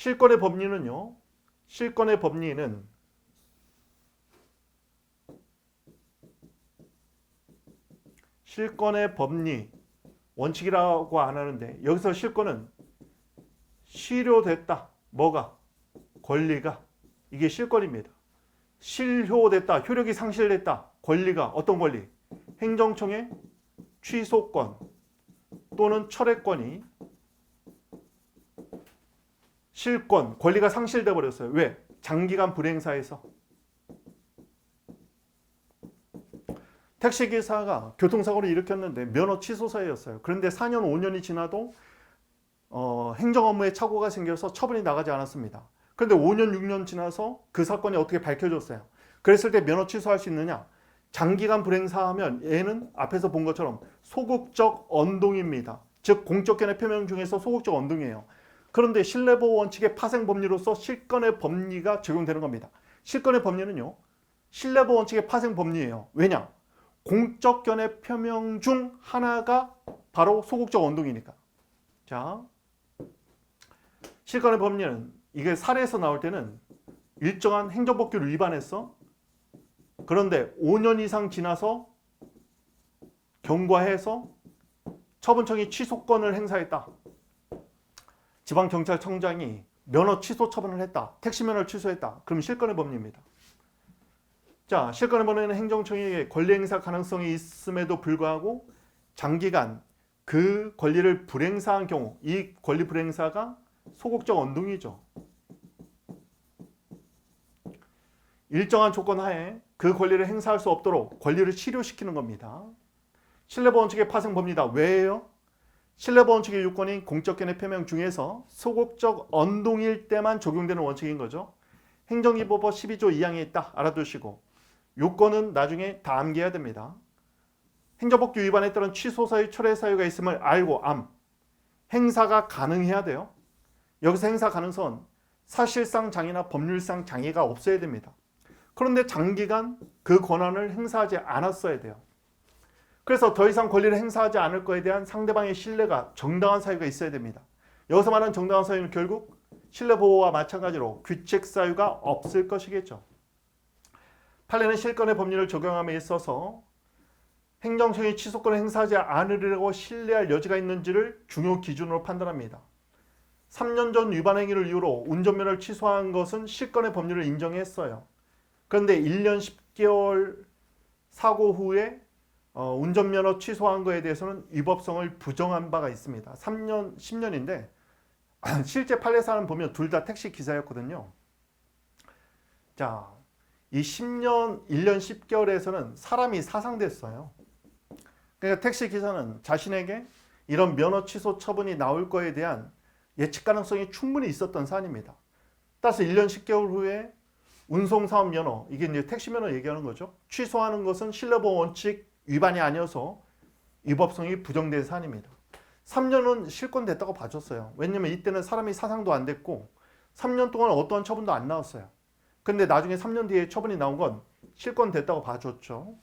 실권의 법리는요. 실권의 법리는 실권의 법리 원칙이라고 안 하는데 여기서 실권은 실효됐다. 뭐가? 권리가. 이게 실권입니다. 실효됐다. 효력이 상실됐다. 권리가 어떤 권리? 행정청의 취소권 또는 철회권이 실권, 권리가 상실돼 버렸어요. 왜? 장기간 불행사에서. 택시기사가 교통사고를 일으켰는데 면허 취소 사유였어요. 그런데 4년, 5년이 지나도 행정 업무에 착오가 생겨서 처분이 나가지 않았습니다. 그런데 5년, 6년 지나서 그 사건이 어떻게 밝혀졌어요. 그랬을 때 면허 취소할 수 있느냐? 장기간 불행사하면 얘는 앞에서 본 것처럼 소극적 언동입니다. 즉 공적견해 표명 중에서 소극적 언동이에요. 그런데 신뢰보호 원칙의 파생 법리로서 실권의 법리가 적용되는 겁니다. 실권의 법리는요. 신뢰보호 원칙의 파생 법리예요. 왜냐? 공적견해 표명 중 하나가 바로 소극적 언동이니까. 자, 실권의 법리는 이게 사례에서 나올 때는 일정한 행정법규를 위반했어. 그런데 5년 이상 지나서 경과해서 처분청이 취소권을 행사했다. 지방경찰청장이 면허 취소 처분을 했다. 택시 면허를 취소했다. 그럼 실권의 법리입니다. 자, 실권의 법리는 행정청에게 권리 행사 가능성이 있음에도 불구하고 장기간 그 권리를 불행사한 경우 이 권리 불행사가 소극적 언동이죠. 일정한 조건 하에 그 권리를 행사할 수 없도록 권리를 실효시키는 겁니다. 신뢰보호 원칙의 파생 법리다. 왜예요? 신뢰보호 원칙의 요건인 공적견해 표명 중에서 소극적 언동일 때만 적용되는 원칙인 거죠. 행정기법법 12조 2항에 있다. 알아두시고 요건은 나중에 다 암기해야 됩니다. 행정법규 위반에 따른 취소 사유, 철회 사유가 있음을 알고 행사가 가능해야 돼요. 여기서 행사 가능성은 사실상 장애나 법률상 장애가 없어야 됩니다. 그런데 장기간 그 권한을 행사하지 않았어야 돼요. 그래서 더 이상 권리를 행사하지 않을 거에 대한 상대방의 신뢰가 정당한 사유가 있어야 됩니다. 여기서 말하는 정당한 사유는 결국 신뢰보호와 마찬가지로 규칙 사유가 없을 것이겠죠. 판례는 실권의 법리를 적용함에 있어서 행정청이 취소권을 행사하지 않으려고 신뢰할 여지가 있는지를 중요 기준으로 판단합니다. 3년 전 위반 행위를 이유로 운전면허를 취소한 것은 실권의 법리를 인정했어요. 그런데 1년 10개월 사고 후에 운전면허 취소한 거에 대해서는 위법성을 부정한 바가 있습니다. 3년, 10년인데 실제 판례 사안 보면 둘 다 택시 기사였거든요. 자, 이 10년, 1년 10개월에서는 사람이 사상됐어요. 그러니까 택시 기사는 자신에게 이런 면허 취소 처분이 나올 거에 대한 예측 가능성이 충분히 있었던 사안입니다. 따라서 1년 10개월 후에 운송사업 면허, 이게 이제 택시 면허 얘기하는 거죠. 취소하는 것은 신뢰보호 원칙 위반이 아니어서 위법성이 부정된 사안입니다. 3년은 실권됐다고 봐줬어요. 왜냐면 이때는 사람이 사상도 안 됐고 3년 동안 어떠한 처분도 안 나왔어요. 근데 나중에 3년 뒤에 처분이 나온 건 실권됐다고 봐줬죠.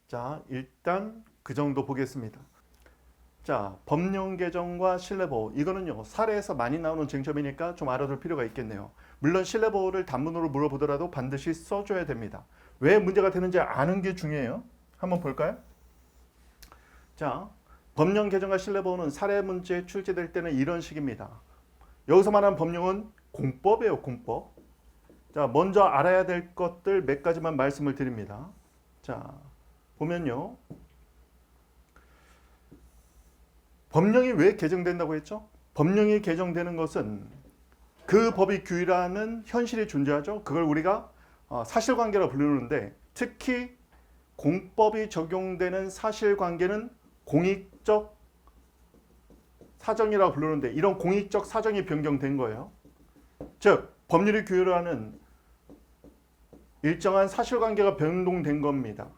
자, 일단 그 정도 보겠습니다. 자, 법령 개정과 신뢰보호, 이거는요 사례에서 많이 나오는 쟁점이니까 좀 알아둘 필요가 있겠네요. 물론 신뢰보호를 단문으로 물어보더라도 반드시 써줘야 됩니다. 왜 문제가 되는지 아는 게 중요해요. 한번 볼까요? 자, 법령 개정과 신뢰보호는 사례 문제에 출제될 때는 이런 식입니다. 여기서 말하는 법령은 공법이에요. 공법. 자, 먼저 알아야 될 것들 몇 가지만 말씀을 드립니다. 자, 보면요. 법령이 왜 개정된다고 했죠? 법령이 개정되는 것은 그 법이 규율하는 현실이 존재하죠. 그걸 우리가 사실관계라고 부르는데 특히 공법이 적용되는 사실관계는 공익적 사정이라고 부르는데 이런 공익적 사정이 변경된 거예요. 즉 법률이 규율하는 일정한 사실관계가 변동된 겁니다.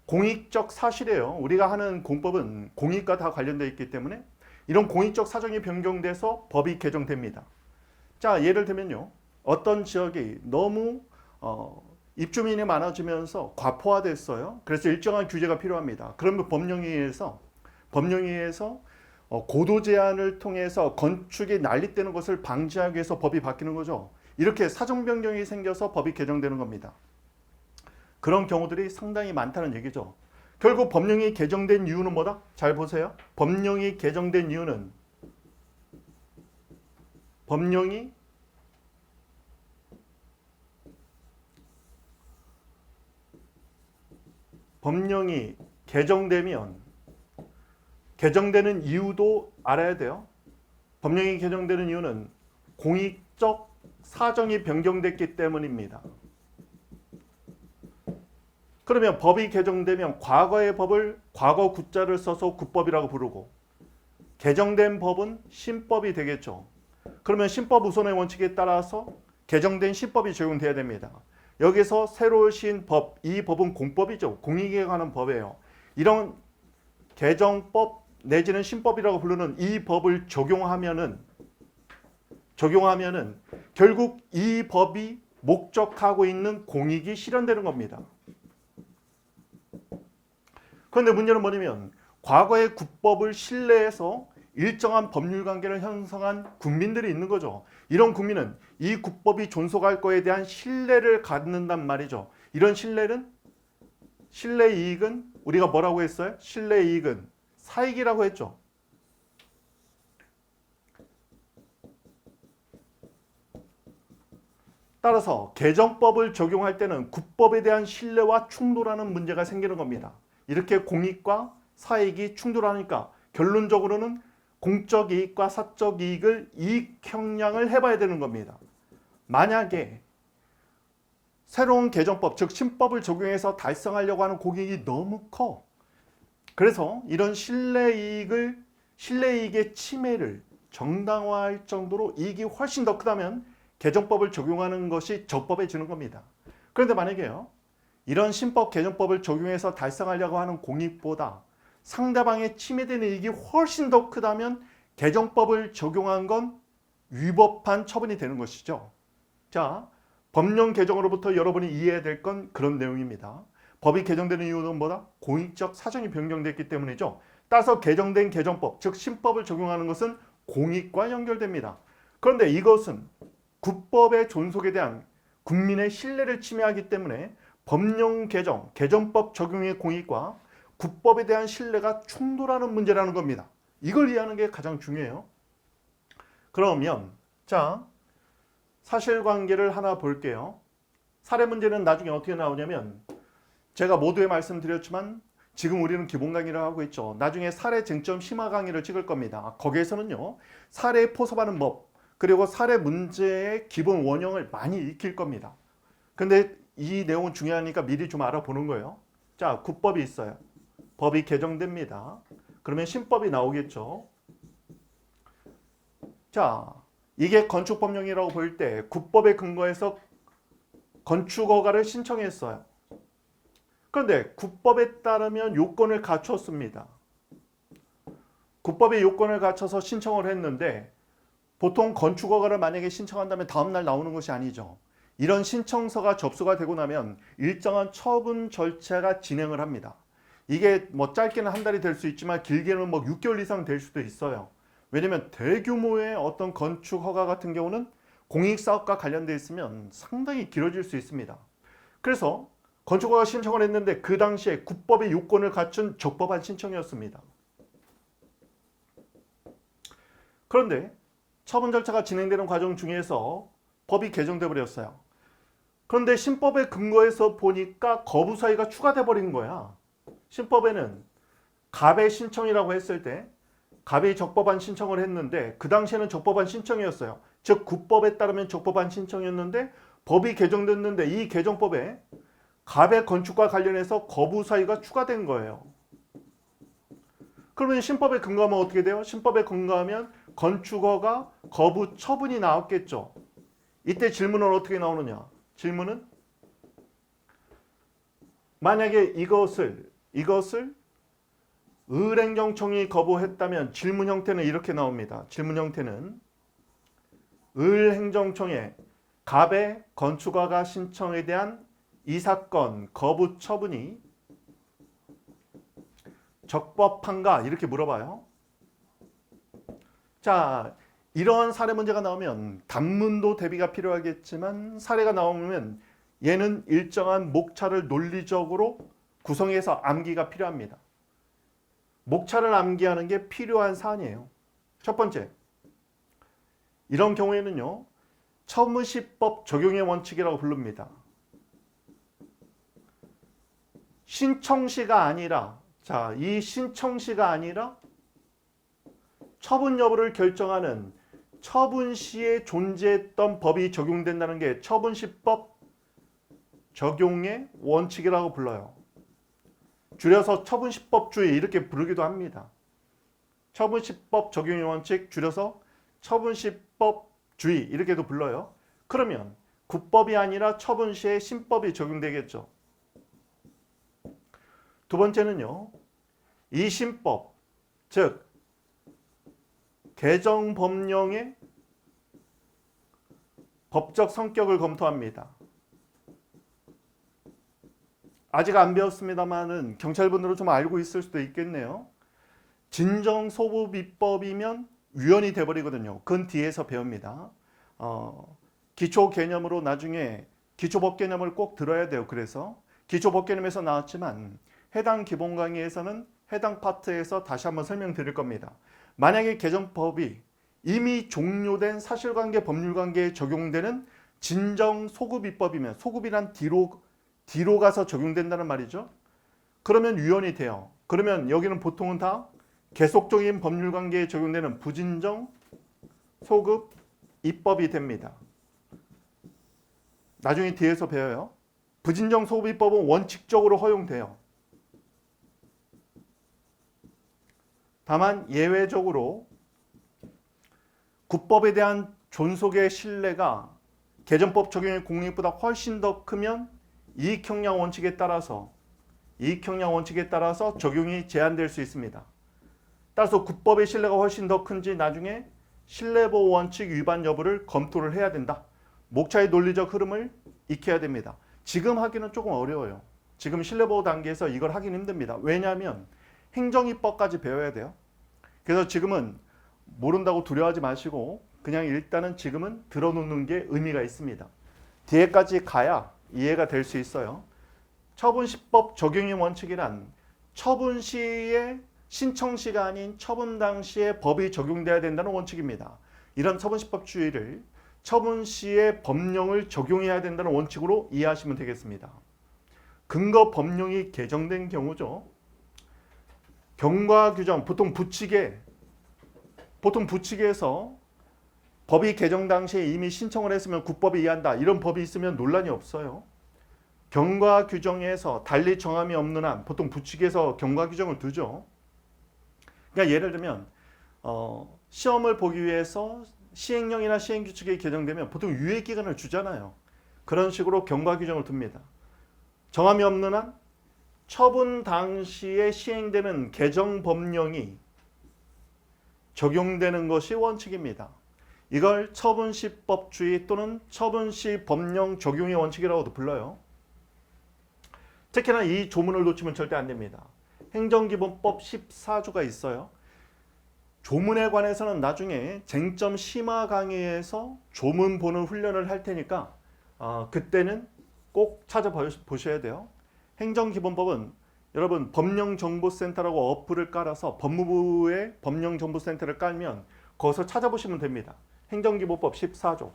공익적 사실이에요. 우리가 하는 공법은 공익과 다 관련되어 있기 때문에 이런 공익적 사정이 변경돼서 법이 개정됩니다. 자, 예를 들면요. 어떤 지역이 너무 입주민이 많아지면서 과포화됐어요. 그래서 일정한 규제가 필요합니다. 그러면 법령에 의해서 고도 제한을 통해서 건축이 난립되는 것을 방지하기 위해서 법이 바뀌는 거죠. 이렇게 사정 변경이 생겨서 법이 개정되는 겁니다. 그런 경우들이 상당히 많다는 얘기죠. 결국 법령이 개정된 이유는 뭐다? 잘 보세요. 법령이 개정된 이유는 법령이 개정되면 개정되는 이유도 알아야 돼요. 법령이 개정되는 이유는 공익적 사정이 변경됐기 때문입니다. 그러면 법이 개정되면 과거의 법을 과거 구자를 써서 구법이라고 부르고 개정된 법은 신법이 되겠죠. 그러면 신법 우선의 원칙에 따라서 개정된 신법이 적용돼야 됩니다. 여기서 새로 신 법, 이 법은 공법이죠. 공익에 관한 법이에요. 이런 개정법 내지는 신법이라고 부르는 이 법을 적용하면은 결국 이 법이 목적하고 있는 공익이 실현되는 겁니다. 그런데 문제는 뭐냐면 과거의 국법을 신뢰해서 일정한 법률 관계를 형성한 국민들이 있는 거죠. 이런 국민은 이 국법이 존속할 거에 대한 신뢰를 갖는단 말이죠. 이런 신뢰 이익은 우리가 뭐라고 했어요? 신뢰 이익은 사익이라고 했죠. 따라서 개정법을 적용할 때는 국법에 대한 신뢰와 충돌하는 문제가 생기는 겁니다. 이렇게 공익과 사익이 충돌하니까 결론적으로는 공적 이익과 사적 이익을 이익 형량을 해봐야 되는 겁니다. 만약에 새로운 개정법, 즉 신법을 적용해서 달성하려고 하는 공익이 너무 커. 그래서 이런 신뢰이익의 침해를 정당화할 정도로 이익이 훨씬 더 크다면 개정법을 적용하는 것이 적법해지는 겁니다. 그런데 만약에요, 이런 신법 개정법을 적용해서 달성하려고 하는 공익보다 상대방의 침해되는 이익이 훨씬 더 크다면 개정법을 적용한 건 위법한 처분이 되는 것이죠. 자, 법령 개정으로부터 여러분이 이해해야 될 건 그런 내용입니다. 법이 개정되는 이유는 뭐다? 공익적 사정이 변경됐기 때문이죠. 따라서 개정된 개정법, 즉 신법을 적용하는 것은 공익과 연결됩니다. 그런데 이것은 국법의 존속에 대한 국민의 신뢰를 침해하기 때문에 법령 개정, 개정법 적용의 공익과 국법에 대한 신뢰가 충돌하는 문제라는 겁니다. 이걸 이해하는 게 가장 중요해요. 그러면 자, 사실관계를 하나 볼게요. 사례 문제는 나중에 어떻게 나오냐면 제가 모두에 말씀드렸지만 지금 우리는 기본 강의를 하고 있죠. 나중에 사례 쟁점 심화 강의를 찍을 겁니다. 거기에서는요, 사례에 포섭하는 법, 그리고 사례 문제의 기본 원형을 많이 익힐 겁니다. 근데 이 내용은 중요하니까 미리 좀 알아보는 거예요. 자, 국법이 있어요. 법이 개정됩니다. 그러면 신법이 나오겠죠. 자, 이게 건축법령이라고 볼 때 국법에 근거해서 건축허가를 신청했어요. 그런데 국법에 따르면 요건을 갖췄습니다. 국법의 요건을 갖춰서 신청을 했는데 보통 건축허가를 만약에 신청한다면 다음날 나오는 것이 아니죠. 이런 신청서가 접수가 되고 나면 일정한 처분 절차가 진행을 합니다. 이게 뭐 짧게는 한 달이 될 수 있지만 길게는 뭐 6개월 이상 될 수도 있어요. 왜냐면 대규모의 어떤 건축 허가 같은 경우는 공익사업과 관련되어 있으면 상당히 길어질 수 있습니다. 그래서 건축허가 신청을 했는데 그 당시에 국법의 요건을 갖춘 적법한 신청이었습니다. 그런데 처분 절차가 진행되는 과정 중에서 법이 개정돼 버렸어요. 그런데 신법에 근거해서 보니까 거부 사유가 추가돼 버린 거야. 신법에는 갑의 신청이라고 했을 때 갑이 적법한 신청을 했는데 그 당시에는 적법한 신청이었어요. 즉 국법에 따르면 적법한 신청이었는데 법이 개정됐는데 이 개정법에 갑의 건축과 관련해서 거부 사유가 추가된 거예요. 그러면 신법에 근거하면 어떻게 돼요? 신법에 근거하면 건축허가 거부 처분이 나왔겠죠. 이때 질문은 어떻게 나오느냐? 질문은 만약에 이것을 을행정청이 거부했다면 질문 형태는 이렇게 나옵니다. 질문 형태는 을행정청의 갑의 건축허가 신청에 대한 이 사건 거부 처분이 적법한가? 이렇게 물어봐요. 자, 이러한 사례 문제가 나오면 단문도 대비가 필요하겠지만 사례가 나오면 얘는 일정한 목차를 논리적으로 구성해서 암기가 필요합니다. 목차를 암기하는 게 필요한 사안이에요. 첫 번째, 이런 경우에는요, 처분시법 적용의 원칙이라고 부릅니다. 신청시가 아니라, 자, 이 신청시가 아니라 처분 여부를 결정하는 처분시에 존재했던 법이 적용된다는 게 처분시법 적용의 원칙이라고 불러요. 줄여서 처분시법주의 이렇게 부르기도 합니다. 처분시법 적용의 원칙 줄여서 처분시법주의 이렇게도 불러요. 그러면 국법이 아니라 처분시에 신법이 적용되겠죠. 두 번째는요, 이 신법, 즉 개정법령의 법적 성격을 검토합니다. 아직 안 배웠습니다만은 경찰분들은 좀 알고 있을 수도 있겠네요. 진정소부입법이면 위헌이 돼버리거든요. 그건 뒤에서 배웁니다. 기초 개념으로 나중에 기초법 개념을 꼭 들어야 돼요. 그래서 기초법 개념에서 나왔지만 해당 기본 강의에서는 해당 파트에서 다시 한번 설명드릴 겁니다. 만약에 개정법이 이미 종료된 사실관계 법률관계에 적용되는 진정소급입법이면 소급이란 뒤로 가서 적용된다는 말이죠. 그러면 위헌이 돼요. 그러면 여기는 보통은 다 계속적인 법률관계에 적용되는 부진정 소급 입법이 됩니다. 나중에 뒤에서 배워요. 부진정 소급 입법은 원칙적으로 허용돼요. 다만 예외적으로 국법에 대한 존속의 신뢰가 개정법 적용의 공익보다 훨씬 더 크면 이익형량 원칙에 따라서 적용이 제한될 수 있습니다. 따라서 국법의 신뢰가 훨씬 더 큰지 나중에 신뢰보호 원칙 위반 여부를 검토를 해야 된다. 목차의 논리적 흐름을 익혀야 됩니다. 지금 하기는 조금 어려워요. 지금 신뢰보호 단계에서 이걸 하긴 힘듭니다. 왜냐하면 행정입법까지 배워야 돼요. 그래서 지금은 모른다고 두려워하지 마시고 그냥 일단은 지금은 들어놓는 게 의미가 있습니다. 뒤에까지 가야 이해가 될 수 있어요. 처분시법 적용의 원칙이란 처분시의 신청시가 아닌 처분 당시에 법이 적용돼야 된다는 원칙입니다. 이런 처분시법주의를 처분시의 법령을 적용해야 된다는 원칙으로 이해하시면 되겠습니다. 근거 법령이 개정된 경우죠. 경과 규정, 보통 부칙에서 법이 개정 당시에 이미 신청을 했으면 국법에 의한다. 이런 법이 있으면 논란이 없어요. 경과 규정에서 달리 정함이 없는 한 보통 부칙에서 경과 규정을 두죠. 그러니까 예를 들면 시험을 보기 위해서 시행령이나 시행규칙이 개정되면 보통 유예기간을 주잖아요. 그런 식으로 경과 규정을 둡니다. 정함이 없는 한 처분 당시에 시행되는 개정법령이 적용되는 것이 원칙입니다. 이걸 처분시법주의 또는 처분시 법령 적용의 원칙이라고도 불러요. 특히나 이 조문을 놓치면 절대 안 됩니다. 행정기본법 14조가 있어요. 조문에 관해서는 나중에 쟁점 심화 강의에서 조문 보는 훈련을 할 테니까 그때는 꼭 찾아보셔야 돼요. 행정기본법은 여러분 법령정보센터라고 어플을 깔아서 법무부의 법령정보센터를 깔면 거기서 찾아보시면 됩니다. 행정기본법 14조.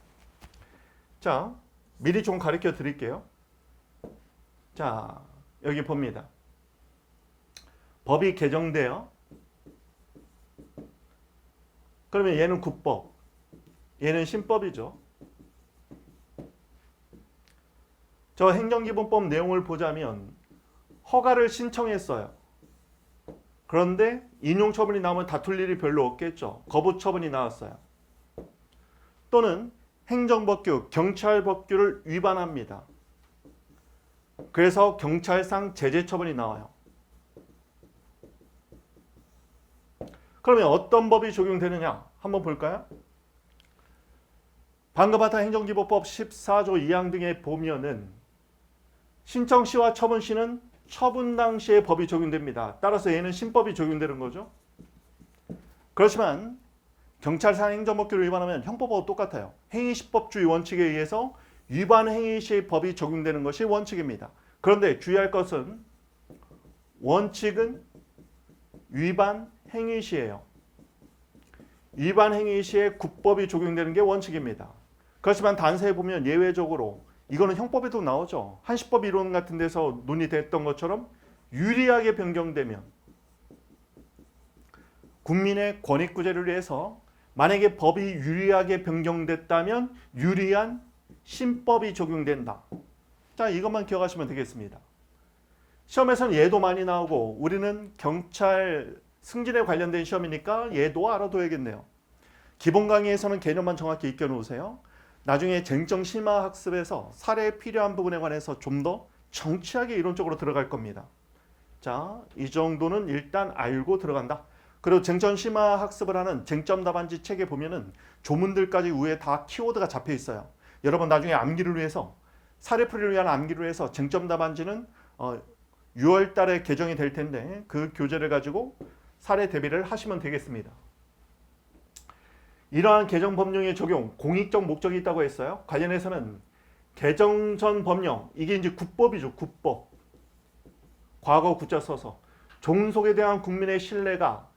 자, 미리 좀 가르쳐 드릴게요. 자, 여기 봅니다. 법이 개정돼요. 그러면 얘는 국법, 얘는 신법이죠. 저 행정기본법 내용을 보자면 허가를 신청했어요. 그런데 인용처분이 나오면 다툴 일이 별로 없겠죠. 거부처분이 나왔어요. 또는 행정법규, 경찰법규를 위반합니다. 그래서 경찰상 제재처분이 나와요. 그러면 어떤 법이 적용되느냐 한번 볼까요? 방금 봤던 행정기본법 14조 2항 등에 보면은 신청시와 처분시는 처분 당시에 법이 적용됩니다. 따라서 얘는 신법이 적용되는 거죠. 그렇지만 경찰상 행정법규를 위반하면 형법하고 똑같아요. 행위시법주의 원칙에 의해서 위반 행위 시 법이 적용되는 것이 원칙입니다. 그런데 주의할 것은 원칙은 위반 행위 시예요. 위반 행위 시에 국법이 적용되는 게 원칙입니다. 그렇지만 단서에 보면 예외적으로 이거는 형법에도 나오죠. 한시법 이론 같은 데서 논의됐던 것처럼 유리하게 변경되면 국민의 권익구제를 위해서 만약에 법이 유리하게 변경됐다면 유리한 신법이 적용된다. 자, 이것만 기억하시면 되겠습니다. 시험에서는 예도 많이 나오고 우리는 경찰 승진에 관련된 시험이니까 예도 알아둬야겠네요. 기본 강의에서는 개념만 정확히 익혀 놓으세요. 나중에 쟁점 심화 학습에서 사례에 필요한 부분에 관해서 좀 더 정치하게 이론적으로 들어갈 겁니다. 자, 이 정도는 일단 알고 들어간다. 그리고 쟁점 심화 학습을 하는 쟁점 답안지 책에 보면은 조문들까지 위에 다 키워드가 잡혀 있어요. 여러분 나중에 암기를 위해서 사례풀이를 위한 암기를 위해서 쟁점 답안지는 6월 달에 개정이 될 텐데 그 교재를 가지고 사례 대비를 하시면 되겠습니다. 이러한 개정 법령의 적용, 공익적 목적이 있다고 했어요. 관련해서는 개정 전 법령, 이게 이제 국법이죠. 국법. 과거 구자 써서 종속에 대한 국민의 신뢰가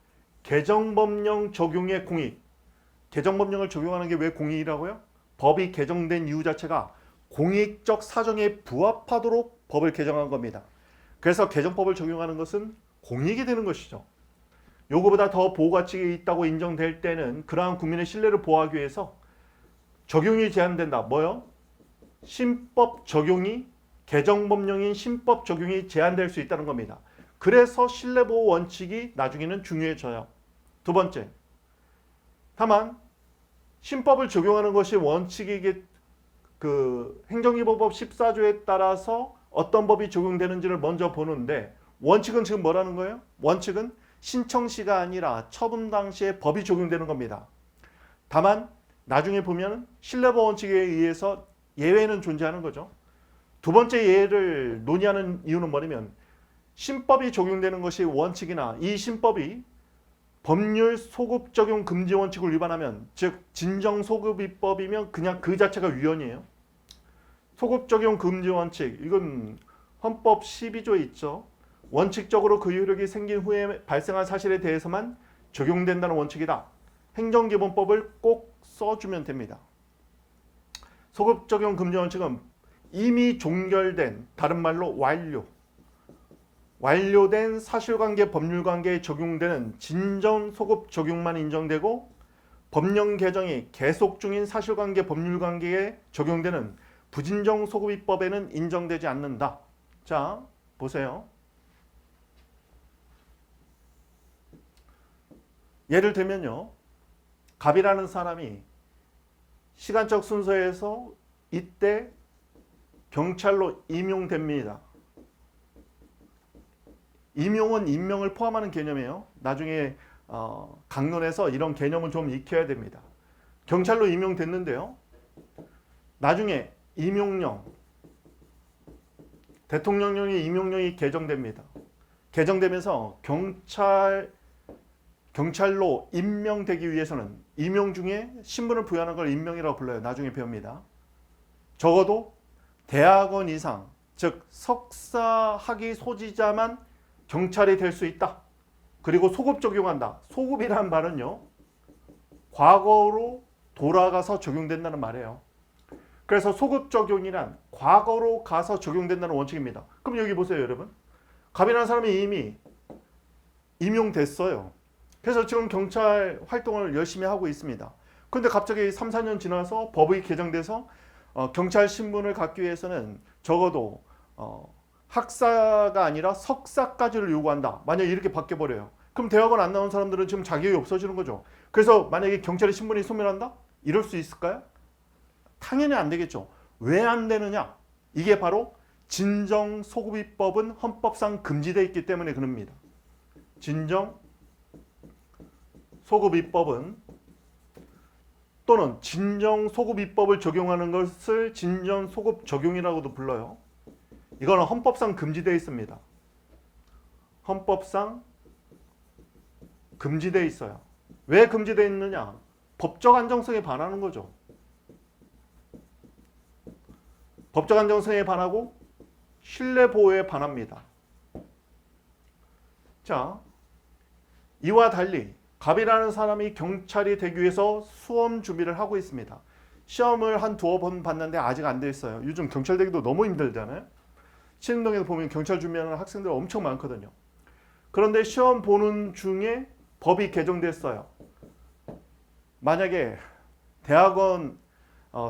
개정 법령 적용의 공익. 개정 법령을 적용하는 게 왜 공익이라고요? 법이 개정된 이유 자체가 공익적 사정에 부합하도록 법을 개정한 겁니다. 그래서 개정법을 적용하는 것은 공익이 되는 것이죠. 요거보다 더 보호가치가 있다고 인정될 때는 그러한 국민의 신뢰를 보호하기 위해서 적용이 제한된다. 뭐요? 신법 적용이 개정법령인 신법 적용이 제한될 수 있다는 겁니다. 그래서 신뢰보호 원칙이 나중에는 중요해져요. 두 번째, 다만 신법을 적용하는 것이 원칙이기 행정기본법 14조에 따라서 어떤 법이 적용되는지를 먼저 보는데 원칙은 지금 뭐라는 거예요? 원칙은 신청시가 아니라 처분 당시에 법이 적용되는 겁니다. 다만 나중에 보면 신뢰보호 원칙에 의해서 예외는 존재하는 거죠. 두 번째 예를 논의하는 이유는 뭐냐면 신법이 적용되는 것이 원칙이나 이 신법이 법률 소급 적용 금지 원칙을 위반하면 즉 진정소급입법이면 그냥 그 자체가 위헌이에요. 소급 적용 금지 원칙 이건 헌법 12조에 있죠. 원칙적으로 그 효력이 생긴 후에 발생한 사실에 대해서만 적용된다는 원칙이다. 행정기본법을 꼭 써주면 됩니다. 소급 적용 금지 원칙은 이미 종결된, 다른 말로 완료된 사실관계 법률관계에 적용되는 진정 소급 적용만 인정되고 법령 개정이 계속 중인 사실관계 법률관계에 적용되는 부진정 소급입법에는 인정되지 않는다. 자, 보세요. 예를 들면요. 갑이라는 사람이 시간적 순서에서 이때 경찰로 임용됩니다. 임용은 임명을 포함하는 개념이에요. 나중에 강론에서 이런 개념은 좀 익혀야 됩니다. 경찰로 임용됐는데요. 나중에 임용령, 대통령령이 임용령이 개정됩니다. 개정되면서 경찰로 임명되기 위해서는 임용 중에 신분을 부여하는 걸 임명이라고 불러요. 나중에 배웁니다. 적어도 대학원 이상, 즉 석사 학위 소지자만 경찰이 될 수 있다. 그리고 소급 적용한다. 소급이라는 말은요. 과거로 돌아가서 적용된다는 말이에요. 그래서 소급 적용이란 과거로 가서 적용된다는 원칙입니다. 그럼 여기 보세요, 여러분. 갑이라는 사람이 이미 임용됐어요. 그래서 지금 경찰 활동을 열심히 하고 있습니다. 그런데 갑자기 3, 4년 지나서 법이 개정돼서 경찰 신분을 갖기 위해서는 적어도 학사가 아니라 석사까지를 요구한다. 만약에 이렇게 바뀌어버려요. 그럼 대학원 안 나온 사람들은 지금 자격이 없어지는 거죠. 그래서 만약에 경찰의 신분이 소멸한다? 이럴 수 있을까요? 당연히 안 되겠죠. 왜 안 되느냐? 이게 바로 진정소급입법은 헌법상 금지되어 있기 때문에 그럽니다. 진정소급입법은 또는 진정소급입법을 적용하는 것을 진정소급적용이라고도 불러요. 이거는 헌법상 금지되어 있습니다. 헌법상 금지되어 있어요. 왜 금지되어 있느냐? 법적 안정성에 반하는 거죠. 법적 안정성에 반하고 신뢰 보호에 반합니다. 자, 이와 달리 갑이라는 사람이 경찰이 되기 위해서 수험 준비를 하고 있습니다. 시험을 한 두어 번 봤는데 아직 안 돼 있어요. 요즘 경찰 되기도 너무 힘들잖아요. 신림동에서 보면 경찰 준비하는 학생들 엄청 많거든요. 그런데 시험 보는 중에 법이 개정됐어요. 만약에 대학원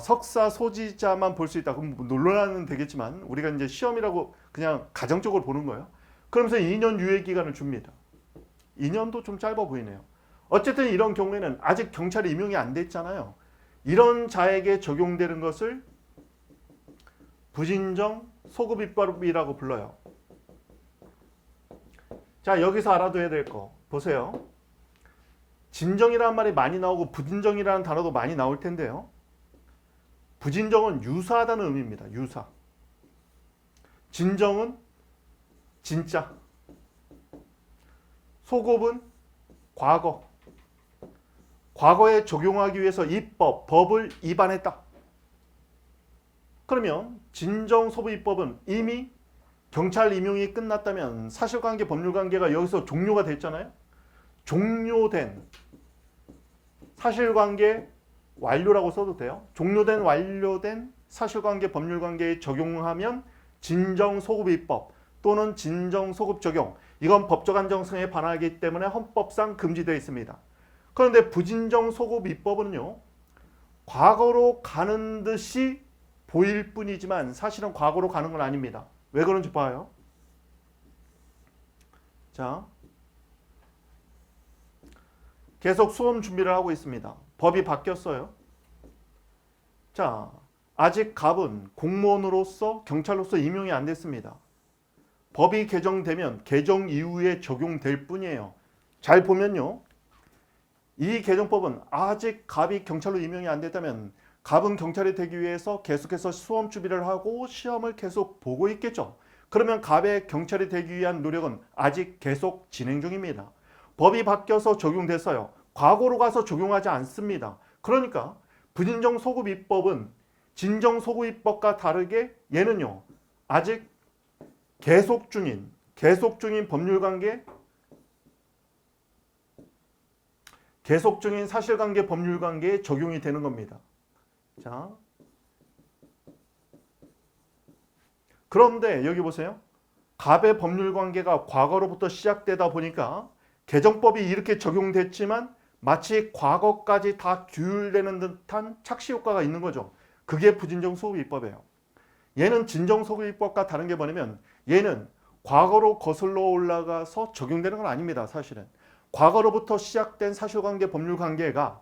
석사 소지자만 볼 수 있다. 그럼 논란은 되겠지만 우리가 이제 시험이라고 그냥 가정적으로 보는 거예요. 그러면서 2년 유예 기간을 줍니다. 2년도 좀 짧아 보이네요. 어쨌든 이런 경우에는 아직 경찰이 임용이 안 됐잖아요. 이런 자에게 적용되는 것을 부진정 소급입법이라고 불러요. 자, 여기서 알아둬야 될 거 보세요. 진정이라는 말이 많이 나오고 부진정이라는 단어도 많이 나올 텐데요. 부진정은 유사하다는 의미입니다. 유사. 진정은 진짜. 소급은 과거. 과거에 적용하기 위해서 입법, 법을 위반했다. 그러면 진정소부입법은 이미 경찰 임용이 끝났다면 사실관계, 법률관계가 여기서 종료가 됐잖아요. 종료된 사실관계 완료라고 써도 돼요. 종료된 완료된 사실관계, 법률관계에 적용하면 진정소급입법 또는 진정소급 적용. 이건 법적 안정성에 반하기 때문에 헌법상 금지되어 있습니다. 그런데 부진정소급입법은요. 과거로 가는 듯이 보일 뿐이지만 사실은 과거로 가는 건 아닙니다. 왜 그런지 봐요. 자, 계속 수험 준비를 하고 있습니다. 법이 바뀌었어요. 자, 아직 갑은 공무원으로서 경찰로서 임용이 안 됐습니다. 법이 개정되면 개정 이후에 적용될 뿐이에요. 잘 보면요. 이 개정법은 아직 갑이 경찰로 임용이 안 됐다면 갑은 경찰이 되기 위해서 계속해서 수험 준비를 하고 시험을 계속 보고 있겠죠. 그러면 갑의 경찰이 되기 위한 노력은 아직 계속 진행 중입니다. 법이 바뀌어서 적용됐어요. 과거로 가서 적용하지 않습니다. 그러니까 부진정소급입법은 진정소급입법과 다르게 얘는요. 아직 계속 중인 법률관계, 계속 중인 사실관계, 법률관계에 적용이 되는 겁니다. 자, 그런데 여기 보세요. 갑의 법률관계가 과거로부터 시작되다 보니까 개정법이 이렇게 적용됐지만 마치 과거까지 다 규율되는 듯한 착시 효과가 있는 거죠. 그게 부진정소급입법이에요. 얘는 진정소급입법과 다른 게 뭐냐면 얘는 과거로 거슬러 올라가서 적용되는 건 아닙니다. 사실은. 과거로부터 시작된 사실관계, 법률관계가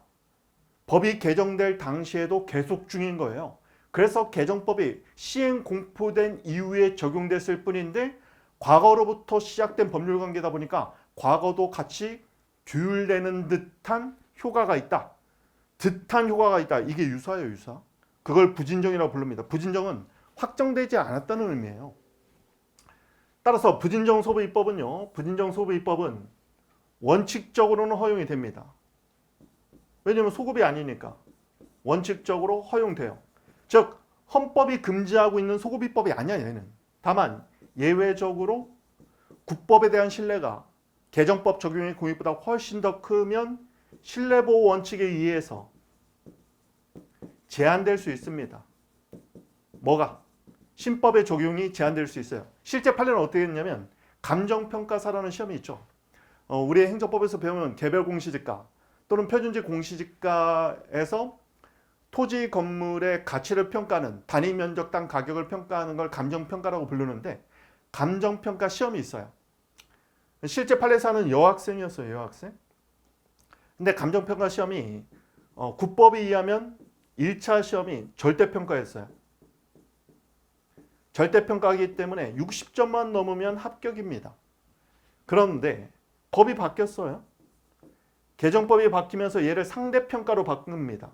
법이 개정될 당시에도 계속 중인 거예요. 그래서 개정법이 시행 공포된 이후에 적용됐을 뿐인데 과거로부터 시작된 법률관계다 보니까 과거도 같이 규율되는 듯한 효과가 있다. 듯한 효과가 있다. 이게 유사예요. 유사. 그걸 부진정이라고 부릅니다. 부진정은 확정되지 않았다는 의미예요. 따라서 부진정소부입법은요. 부진정소부입법은 원칙적으로는 허용이 됩니다. 왜냐하면 소급이 아니니까. 원칙적으로 허용돼요. 즉 헌법이 금지하고 있는 소급입법이 아니야. 얘는. 다만 예외적으로 국법에 대한 신뢰가 개정법 적용의 공익보다 훨씬 더 크면 신뢰보호 원칙에 의해서 제한될 수 있습니다. 뭐가? 신법의 적용이 제한될 수 있어요. 실제 판례는 어떻게 했냐면 감정평가사라는 시험이 있죠. 우리 행정법에서 배우면 개별공시지가 또는 표준지 공시지가에서 토지 건물의 가치를 평가하는 단위 면적당 가격을 평가하는 걸 감정평가라고 부르는데 감정평가 시험이 있어요. 실제 판례에서 하는 여학생이었어요. 여학생. 근데 감정평가 시험이 국법에 의하면 1차 시험이 절대평가였어요. 절대평가이기 때문에 60점만 넘으면 합격입니다. 그런데 법이 바뀌었어요. 개정법이 바뀌면서 얘를 상대평가로 바꿉니다.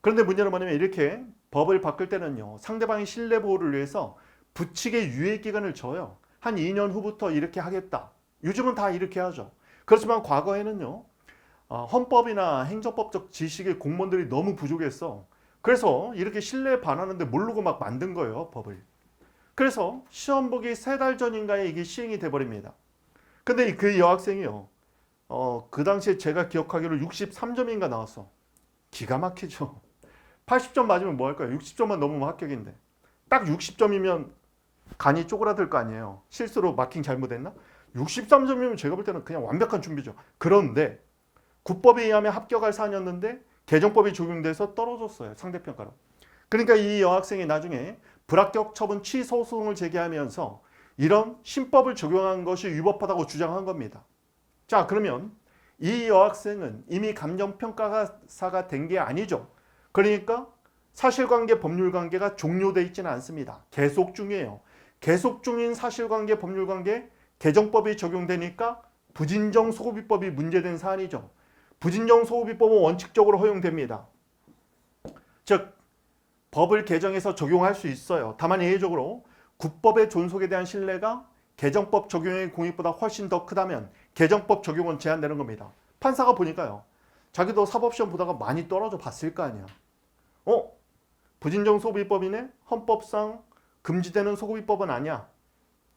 그런데 문제는 뭐냐면 이렇게 법을 바꿀 때는요. 상대방의 신뢰보호를 위해서 부칙의 유예기간을 줘요. 한 2년 후부터 이렇게 하겠다. 요즘은 다 이렇게 하죠. 그렇지만 과거에는요. 헌법이나 행정법적 지식의 공무원들이 너무 부족했어. 그래서 이렇게 신뢰에 반하는데 모르고 막 만든 거예요, 법을. 그래서 시험 보기 3달 전인가에 이게 시행이 돼버립니다. 근데 그 여학생이요. 그 당시에 제가 기억하기로 63점인가 나왔어. 기가 막히죠. 80점 맞으면 뭐 할까요? 60점만 넘으면 합격인데. 딱 60점이면 간이 쪼그라들 거 아니에요. 실수로 마킹 잘못했나? 63점이면 제가 볼 때는 그냥 완벽한 준비죠. 그런데 국법에 의하면 합격할 사안이었는데 개정법이 적용돼서 떨어졌어요. 상대평가로. 그러니까 이 여학생이 나중에 불합격 처분 취소 소송을 제기하면서 이런 신법을 적용한 것이 위법하다고 주장한 겁니다. 자, 그러면 이 여학생은 이미 감정평가사가 된 게 아니죠. 그러니까 사실관계 법률관계가 종료되어 있지는 않습니다. 계속 중이에요. 계속 중인 사실관계 법률관계 개정법이 적용되니까 부진정 소급입법이 문제된 사안이죠. 부진정 소급입법은 원칙적으로 허용됩니다. 즉 법을 개정해서 적용할 수 있어요. 다만 예외적으로 국법의 존속에 대한 신뢰가 개정법 적용의 공익보다 훨씬 더 크다면 개정법 적용은 제한되는 겁니다. 판사가 보니까요. 자기도 사법시험 보다가 많이 떨어져 봤을 거 아니야. 부진정 소급입법이네? 헌법상 금지되는 소급입법은 아니야.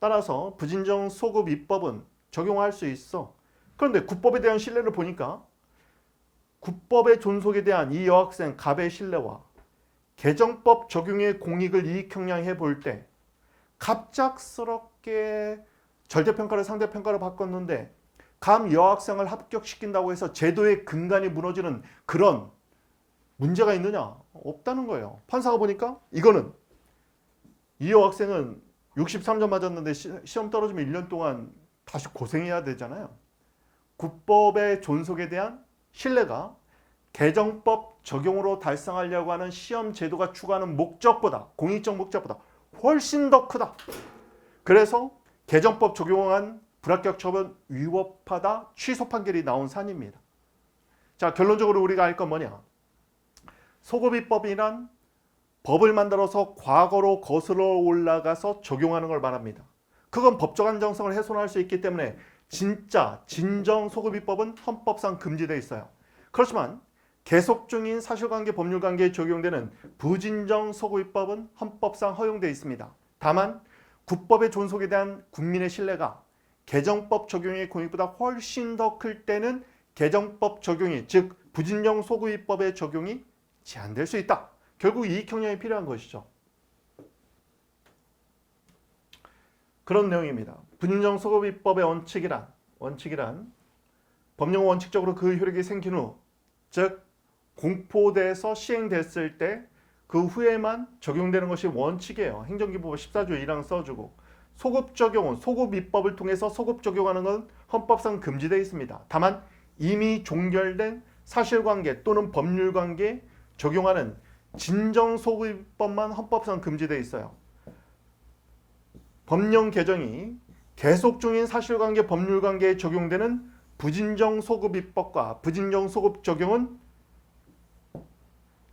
따라서 부진정 소급입법은 적용할 수 있어. 그런데 국법에 대한 신뢰를 보니까 국법의 존속에 대한 이 여학생 갑의 신뢰와 개정법 적용의 공익을 이익형량해 볼 때 갑작스럽게 절대평가를 상대평가로 바꿨는데 감 여학생을 합격시킨다고 해서 제도의 근간이 무너지는 그런 문제가 있느냐? 없다는 거예요. 판사가 보니까 이거는 이 여학생은 63점 맞았는데 시험 떨어지면 1년 동안 다시 고생해야 되잖아요. 국법의 존속에 대한 신뢰가 개정법 적용으로 달성하려고 하는 시험 제도가 추구하는 목적보다, 공익적 목적보다 훨씬 더 크다. 그래서 개정법 적용한 불합격 처분 위법하다 취소 판결이 나온 사안입니다. 자, 결론적으로 우리가 알 건 뭐냐? 소급입법이란 법을 만들어서 과거로 거슬러 올라가서 적용하는 걸 말합니다. 그건 법적 안정성을 훼손할 수 있기 때문에 진짜 진정 소급입법은 헌법상 금지되어 있어요. 그렇지만 계속 중인 사실관계 법률관계에 적용되는 부진정 소급입법은 헌법상 허용되어 있습니다. 다만 국법의 존속에 대한 국민의 신뢰가 개정법 적용의 공익보다 훨씬 더 클 때는 개정법 적용이, 즉 부진정 소급입법의 적용이 제한될 수 있다. 결국 이익형량이 필요한 것이죠. 그런 내용입니다. 부진정 소급입법의 원칙이란 법령은 원칙적으로 그 효력이 생긴 후, 즉 공포돼서 시행됐을 때 그 후에만 적용되는 것이 원칙이에요. 행정기본법 14조 1항 써주고, 소급 적용은 소급 입법을 통해서 소급 적용하는 건 헌법상 금지되어 있습니다. 다만 이미 종결된 사실관계 또는 법률관계에 적용하는 진정 소급 입법만 헌법상 금지되어 있어요. 법령 개정이 계속 중인 사실관계 법률관계에 적용되는 부진정 소급 입법과 부진정 소급 적용은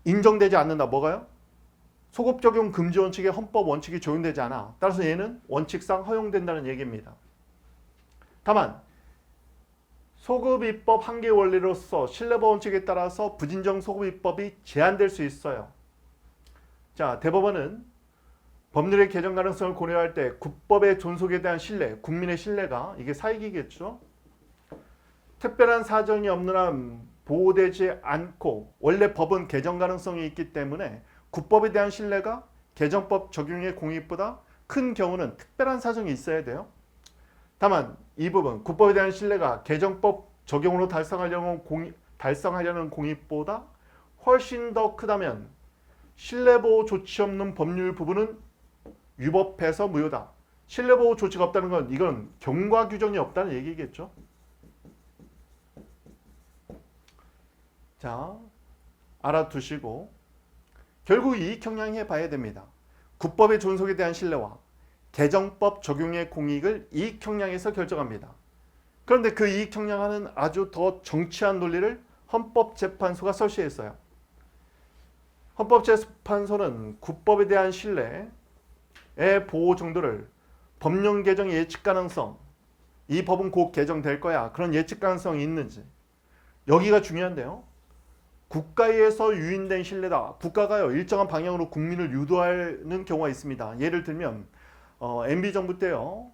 인정되지 않는다. 뭐가요? 소급 적용 금지 원칙에 헌법 원칙이 적용되지 않아. 따라서 얘는 원칙상 허용된다는 얘기입니다. 다만 소급 입법 한계 원리로서 신뢰법 원칙에 따라서 부진정 소급 입법이 제한될 수 있어요. 자, 대법원은 법률의 개정 가능성을 고려할 때 국법의 존속에 대한 신뢰, 국민의 신뢰가 이게 사익이겠죠. 특별한 사정이 없는 한 보호되지 않고 원래 법은 개정 가능성이 있기 때문에 국법에 대한 신뢰가 개정법 적용의 공익보다 큰 경우는 특별한 사정이 있어야 돼요. 다만 이 부분 국법에 대한 신뢰가 개정법 적용으로 달성하려는 공익보다 훨씬 더 크다면 신뢰보호 조치 없는 법률 부분은 위법해서 무효다. 신뢰보호 조치가 없다는 건 이건 경과 규정이 없다는 얘기겠죠. 자, 알아두시고 결국 이익형량해 봐야 됩니다. 국법의 존속에 대한 신뢰와 개정법 적용의 공익을 이익형량에서 결정합니다. 그런데 그 이익형량하는 아주 더 정치한 논리를 헌법재판소가 설치했어요. 헌법재판소는 국법에 대한 신뢰의 보호 정도를 법령 개정의 예측 가능성, 이 법은 곧 개정될 거야. 그런 예측 가능성이 있는지, 여기가 중요한데요. 국가에서 유인된 신뢰다. 국가가요 일정한 방향으로 국민을 유도하는 경우가 있습니다. 예를 들면 MB 정부 때요.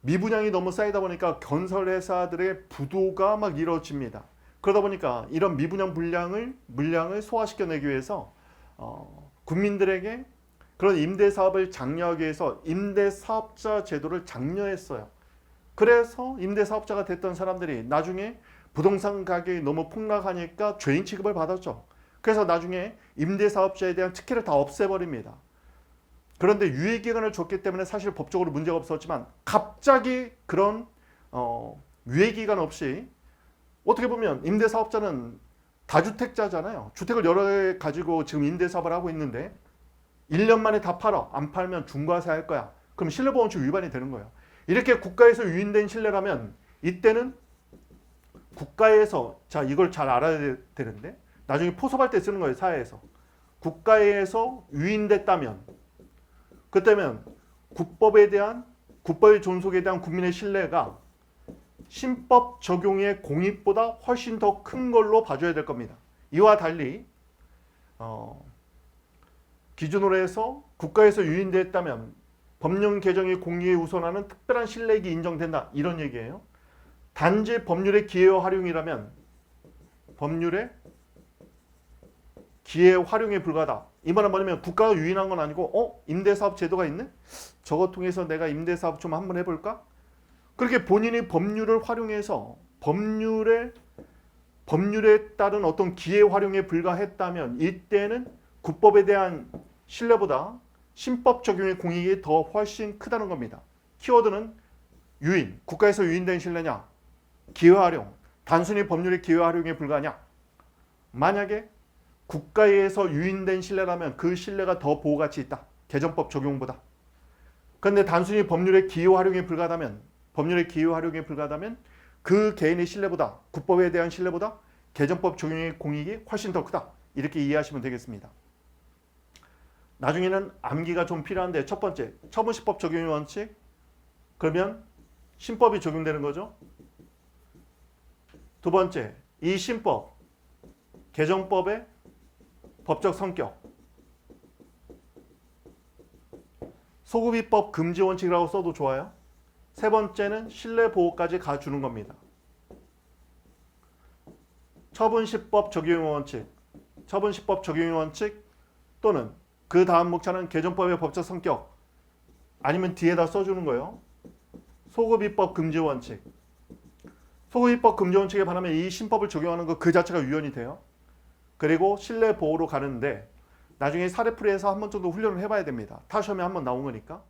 미분양이 너무 쌓이다 보니까 건설회사들의 부도가 막 이루어집니다. 그러다 보니까 이런 미분양 물량을 소화시켜내기 위해서 국민들에게 그런 임대사업을 장려하기 위해서 임대사업자 제도를 장려했어요. 그래서 임대사업자가 됐던 사람들이 나중에 부동산 가격이 너무 폭락하니까 죄인 취급을 받았죠. 그래서 나중에 임대사업자에 대한 특혜를 다 없애버립니다. 그런데 유예기간을 줬기 때문에 사실 법적으로 문제가 없었지만 갑자기 그런 유예기간 없이 어떻게 보면 임대사업자는 다주택자잖아요. 주택을 여러 개 가지고 지금 임대사업을 하고 있는데 1년 만에 다 팔아. 안 팔면 중과세 할 거야. 그럼 신뢰보험칙 위반이 되는 거예요. 이렇게 국가에서 유인된 신뢰라면 이때는 국가에서 자 이걸 잘 알아야 되는데 나중에 포섭할 때 쓰는 거예요. 사회에서. 국가에서 유인됐다면 그때면 국법의 존속에 대한 국민의 신뢰가 신법 적용의 공익보다 훨씬 더 큰 걸로 봐줘야 될 겁니다. 이와 달리 기준으로 해서 국가에서 유인됐다면 법령 개정의 공익에 우선하는 특별한 신뢰익이 인정된다. 이런 얘기예요. 단지 법률의 기회 활용이라면 법률의 기회 활용에 불과하다. 이 말은 뭐냐면 국가가 유인한 건 아니고 임대사업 제도가 있네? 저거 통해서 내가 임대사업 좀 한번 해볼까? 그렇게 본인이 법률을 활용해서 법률에 따른 어떤 기회 활용에 불과했다면 이때는 국법에 대한 신뢰보다 신법 적용의 공익이 더 훨씬 크다는 겁니다. 키워드는 유인, 국가에서 유인된 신뢰냐? 기회 활용, 단순히 법률의 기회 활용에 불과하냐? 만약에 국가에서 유인된 신뢰라면 그 신뢰가 더 보호가치 있다. 개정법 적용보다. 그런데 단순히 법률의 기회 활용에 불과하다면 그 개인의 신뢰보다 국법에 대한 신뢰보다 개정법 적용의 공익이 훨씬 더 크다. 이렇게 이해하시면 되겠습니다. 나중에는 암기가 좀 필요한데 첫 번째, 처분시법 적용의 원칙. 그러면 신법이 적용되는 거죠. 두 번째, 이 신법, 개정법의 법적 성격. 소급입법 금지 원칙이라고 써도 좋아요. 세 번째는 신뢰 보호까지 가주는 겁니다. 처분시법 적용의 원칙 또는 그 다음 목차는 개정법의 법적 성격 아니면 뒤에다 써주는 거예요. 소급입법 금지 원칙. 소급입법 금지 원칙에 반하면 이 신법을 적용하는 것 그 자체가 위헌이 돼요. 그리고 신뢰 보호로 가는데 나중에 사례풀이에서 한 번 정도 훈련을 해봐야 됩니다. 타 시험에 한 번 나온 거니까.